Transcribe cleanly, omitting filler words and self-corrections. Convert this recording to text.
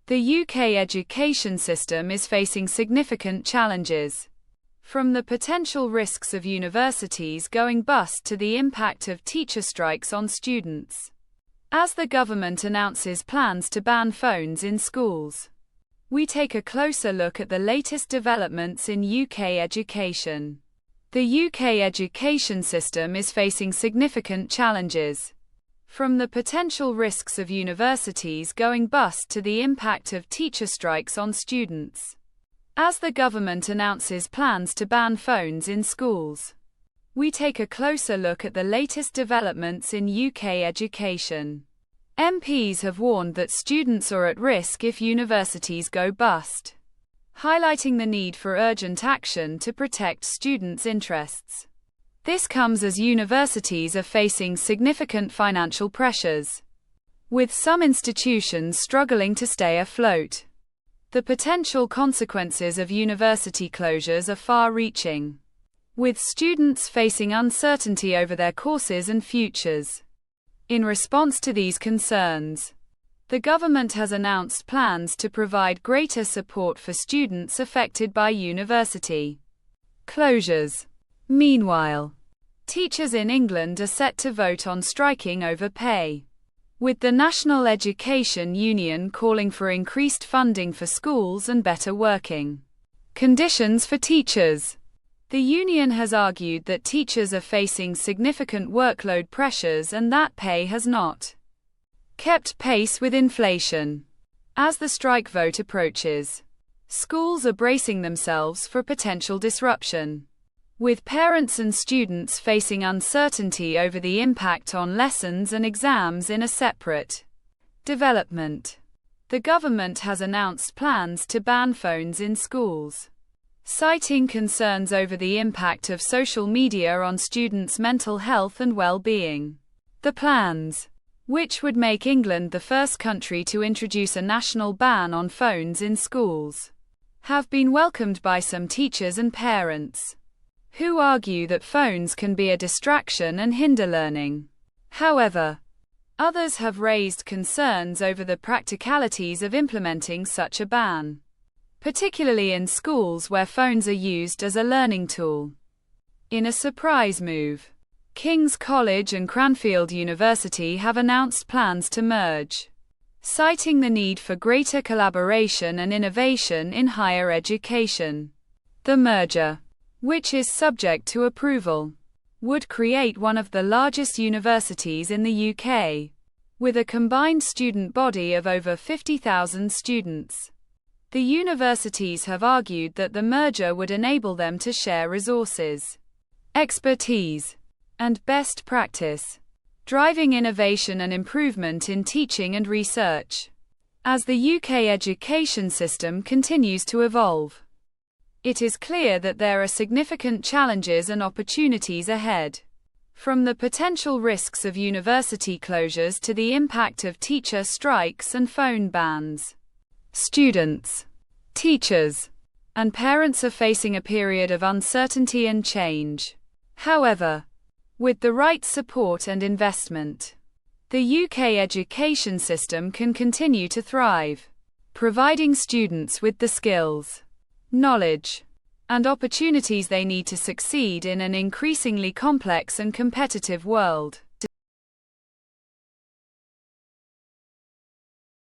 The UK education system is facing significant challenges. From the potential risks of universities going bust to the impact of teacher strikes on students. As the government announces plans to ban phones in schools, we take a closer look at the latest developments in UK education. The UK education system is facing significant challenges. From the potential risks of universities going bust to the impact of teacher strikes on students. As the government announces plans to ban phones in schools, we take a closer look at the latest developments in UK education. MPs have warned that students are at risk if universities go bust, highlighting the need for urgent action to protect students' interests. This comes as universities are facing significant financial pressures, with some institutions struggling to stay afloat. The potential consequences of university closures are far-reaching, with students facing uncertainty over their courses and futures. In response to these concerns, the government has announced plans to provide greater support for students affected by university closures. Meanwhile, teachers in England are set to vote on striking over pay, with the National Education Union calling for increased funding for schools and better working conditions for teachers. The union has argued that teachers are facing significant workload pressures and that pay has not kept pace with inflation. As the strike vote approaches, schools are bracing themselves for potential disruption, with parents and students facing uncertainty over the impact on lessons and exams. In a separate development, the government has announced plans to ban phones in schools, citing concerns over the impact of social media on students' mental health and well-being. The plans, which would make England the first country to introduce a national ban on phones in schools, have been welcomed by some teachers and parents, who argue that phones can be a distraction and hinder learning. However, others have raised concerns over the practicalities of implementing such a ban, particularly in schools where phones are used as a learning tool. In a surprise move, King's College and Cranfield University have announced plans to merge, citing the need for greater collaboration and innovation in higher education. The merger, which is subject to approval, would create one of the largest universities in the UK, with a combined student body of over 50,000 students. The universities have argued that the merger would enable them to share resources, expertise, and best practice, driving innovation and improvement in teaching and research. As the UK education system continues to evolve, it is clear that there are significant challenges and opportunities ahead. From the potential risks of university closures to the impact of teacher strikes and phone bans, students, teachers, and parents are facing a period of uncertainty and change. However, with the right support and investment, the UK education system can continue to thrive, providing students with the skills, knowledge, and opportunities they need to succeed in an increasingly complex and competitive world.